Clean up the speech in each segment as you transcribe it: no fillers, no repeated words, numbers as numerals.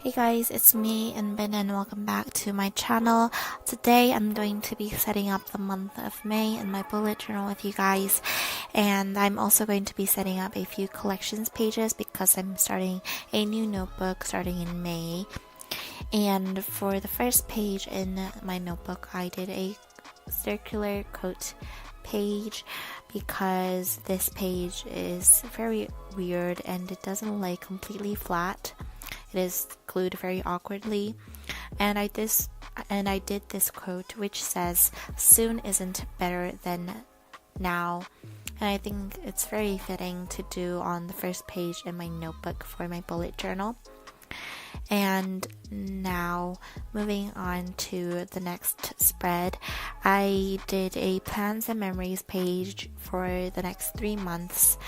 Hey guys, it's me, Eunbin, and welcome back to my channel. Today I'm going to be setting up the month of May in my bullet journal with you guys. And I'm also going to be setting up a few collections pages because I'm starting a new notebook starting in May. And for the first page in my notebook, I did a circular quote page because this page is very weird and it doesn't lay completely flat. It is glued very awkwardly, and I did this quote which says, "Soon isn't better than now," and I think it's very fitting to do on the first page in my notebook for my bullet journal. And now, moving on to the next spread, I did a plans and memories page for the next 3 months.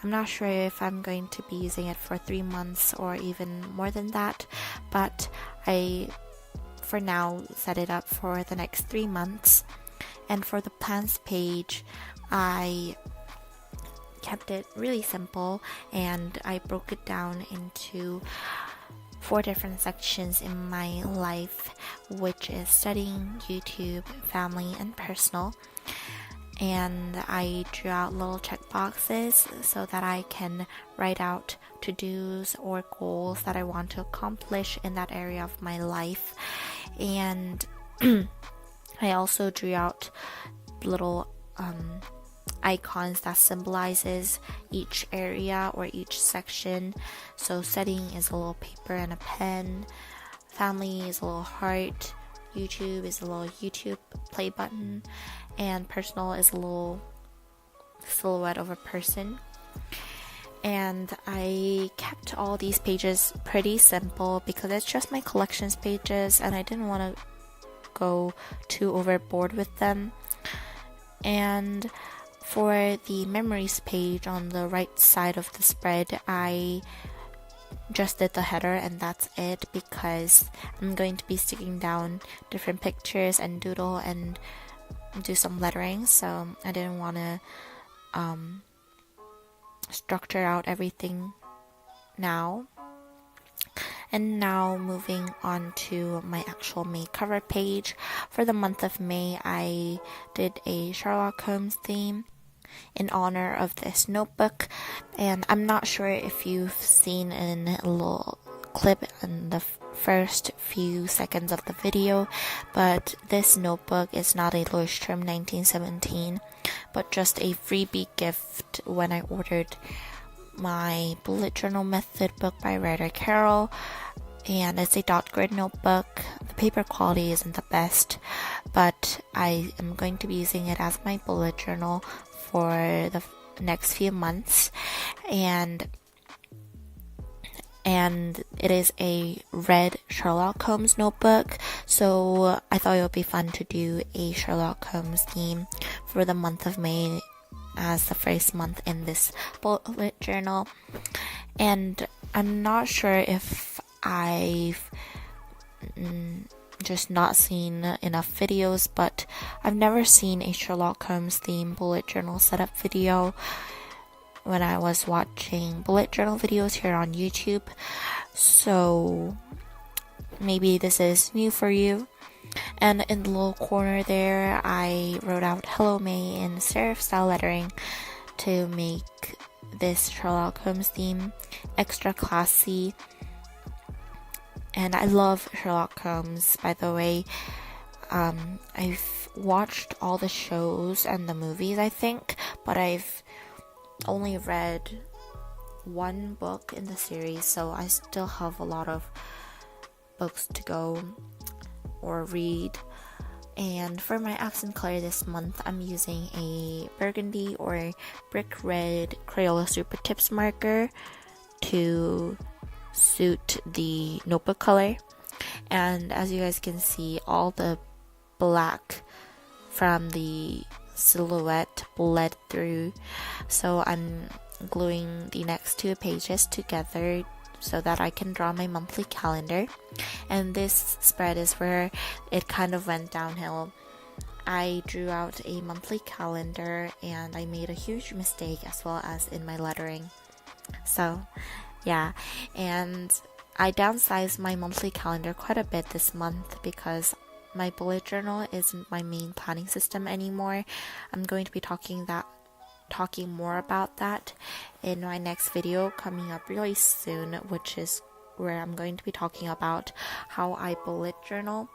I'm not sure if I'm going to be using it for 3 months or even more than that, but I, for now, set it up for the next 3 months. And for the plans page, I kept it really simple and I broke it down into 4 different sections in my life, which is studying, YouTube, family, and personal. And I drew out little check boxes so that I can write out to-dos or goals that I want to accomplish in that area of my life. And I also drew out little icons that symbolizes each area or each section. So studying is a little paper and a pen, family is a little heart, YouTube is a little YouTube play button, and personal is a little silhouette of a person. And I kept all these pages pretty simple because it's just my collections pages and I didn't want to go too overboard with them. And for the memories page on the right side of the spread, I just did the header and that's it because I'm going to be sticking down different pictures and doodle and do some lettering, so I didn't want to structure out everything now. And now moving on to my actual May cover page. For the month of May, I did a Sherlock Holmes theme in honor of this notebook, and I'm not sure if you've seen in a little clip in the first few seconds of the video, but this notebook is not a Leuchtturm 1917 but just a freebie gift when I ordered my bullet journal method book by writer Carol, and it's a dot grid notebook. The paper quality isn't the best, but I am going to be using it as my bullet journal for the next few months, and it is a red Sherlock Holmes notebook, so I thought it would be fun to do a Sherlock Holmes theme for the month of May as the first month in this bullet journal. And I'm not sure if I've just not seen enough videos, but I've never seen a Sherlock Holmes theme bullet journal setup video when I was watching bullet journal videos here on YouTube, so maybe this is new for you. And in the little corner there, I wrote out "Hello May" in serif style lettering to make this Sherlock Holmes theme extra classy. And I love Sherlock Holmes, by the way. I've watched all the shows and the movies, I think, but I've only read one book in the series, so I still have a lot of books to go or read. And for my accent color this month, I'm using a burgundy or brick red Crayola Super Tips marker to suit the notebook color. And as you guys can see, all the black from the silhouette bled through, so I'm gluing the next 2 pages together so that I can draw my monthly calendar. And this spread is where it kind of went downhill. I drew out a monthly calendar and I made a huge mistake as well as in my lettering. So yeah, and I downsized my monthly calendar quite a bit this month because my bullet journal isn't my main planning system anymore. I'm going to be talking more about that in my next video coming up really soon, which is where I'm going to be talking about how I bullet journal.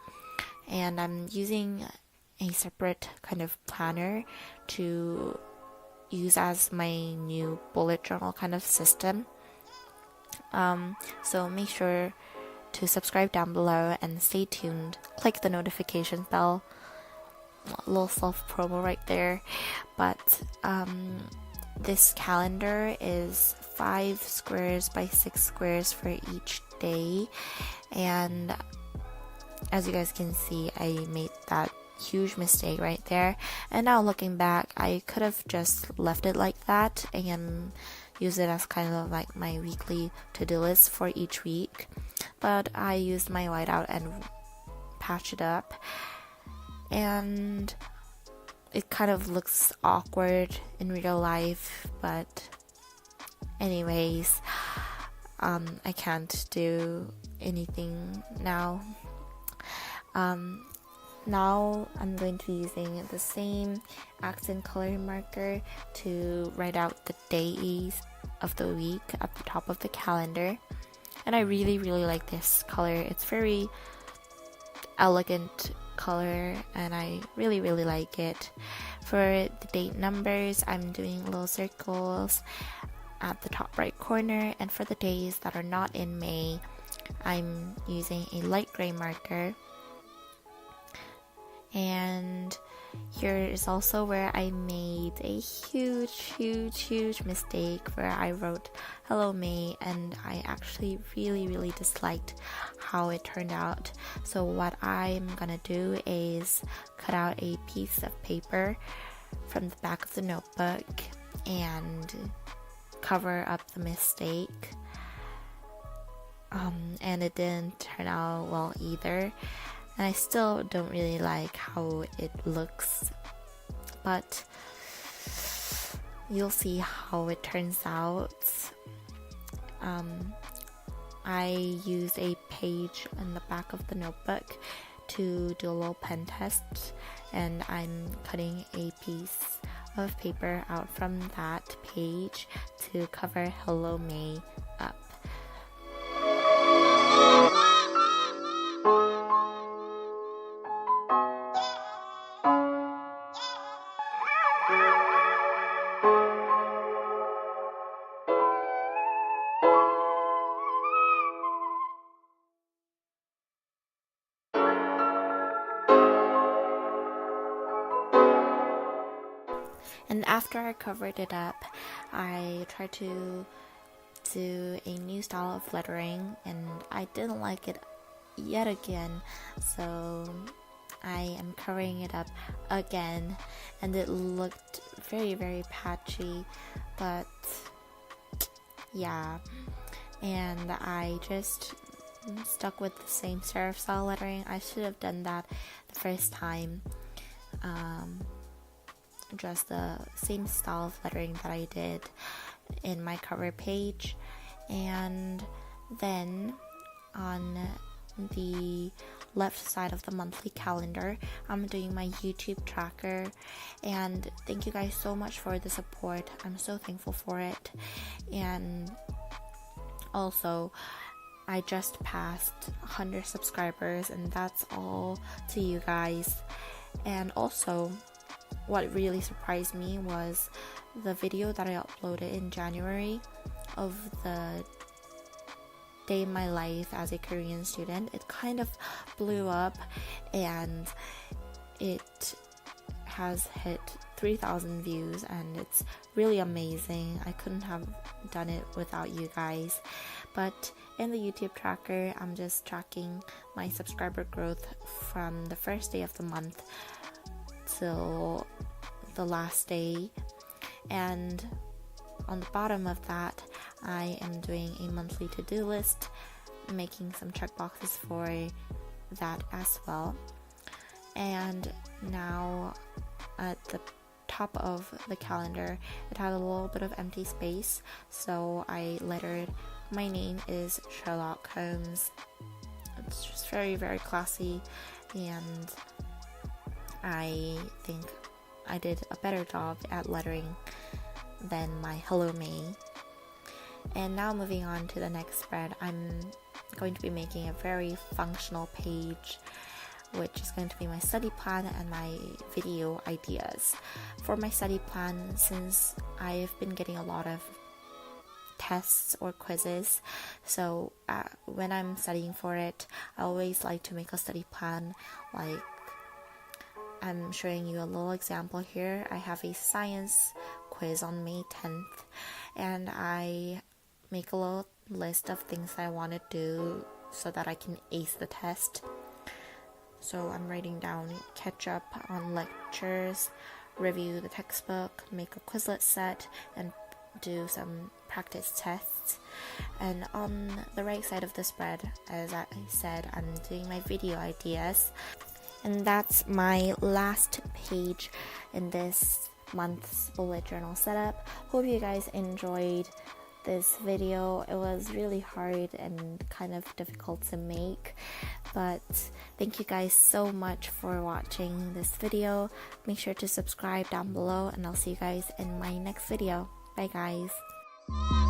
And I'm using a separate kind of planner to use as my new bullet journal kind of system. So make sure to subscribe down below and stay tuned. Click the notification bell. A little self promo right there. But this calendar is 5 squares by 6 squares for each day, and as you guys can see, I made that huge mistake right there. And now looking back, I could have just left it like that and use it as kind of like my weekly to-do list for each week. But I used my whiteout and patched it up, and it kind of looks awkward in real life, but anyways, I can't do anything now. Now I'm going to be using the same accent color marker to write out the days of the week at the top of the calendar. And I really like this color. It's very elegant color and I really like it. For the date numbers, I'm doing little circles at the top right corner, and for the days that are not in May, I'm using a light gray marker. And here is also where I made a huge mistake where I wrote Hello May, and I actually really disliked how it turned out. So what I'm gonna do is cut out a piece of paper from the back of the notebook and cover up the mistake. And it didn't turn out well either. And I still don't really like how it looks, but you'll see how it turns out. I use a page in the back of the notebook to do a little pen test, and I'm cutting a piece of paper out from that page to cover Hello May up. And after I covered it up, I tried to do a new style of lettering, and I didn't like it yet again, so I am covering it up again, and it looked very patchy, but yeah, and I just stuck with the same serif style lettering. I should have done that the first time. Just the same style of lettering that I did in my cover page. And then on the left side of the monthly calendar, I'm doing my YouTube tracker, and thank you guys so much for the support. I'm so thankful for it. And also, I just passed 100 subscribers, and that's all to you guys. And also, what really surprised me was the video that I uploaded in January of the day in my life as a Korean student. It kind of blew up, and it has hit 3,000 views, and it's really amazing. I couldn't have done it without you guys. But in the YouTube tracker, I'm just tracking my subscriber growth from the first day of the month till the last day, and on the bottom of that, I am doing a monthly to-do list, making some checkboxes for that as well. And now at the top of the calendar, it had a little bit of empty space, so I lettered my name is Sherlock Holmes. It's just very, very classy, and I think I did a better job at lettering than my Hello May. And now moving on to the next spread, I'm going to be making a very functional page, which is going to be my study plan and my video ideas. For my study plan, since I've been getting a lot of tests or quizzes, so when I'm studying for it, I always like to make a study plan. Like, I'm showing you a little example here. I have a science quiz on May 10th, and I make a little list of things I want to do so that I can ace the test. So I'm writing down catch up on lectures, review the textbook, make a Quizlet set, and do some practice tests. And on the right side of the spread, as I said, I'm doing my video ideas. And that's my last page in this month's bullet journal setup. Hope you guys enjoyed this video. It was really hard and kind of difficult to make, but thank you guys so much for watching this video. Make sure to subscribe down below, and I'll see you guys in my next video. Bye guys.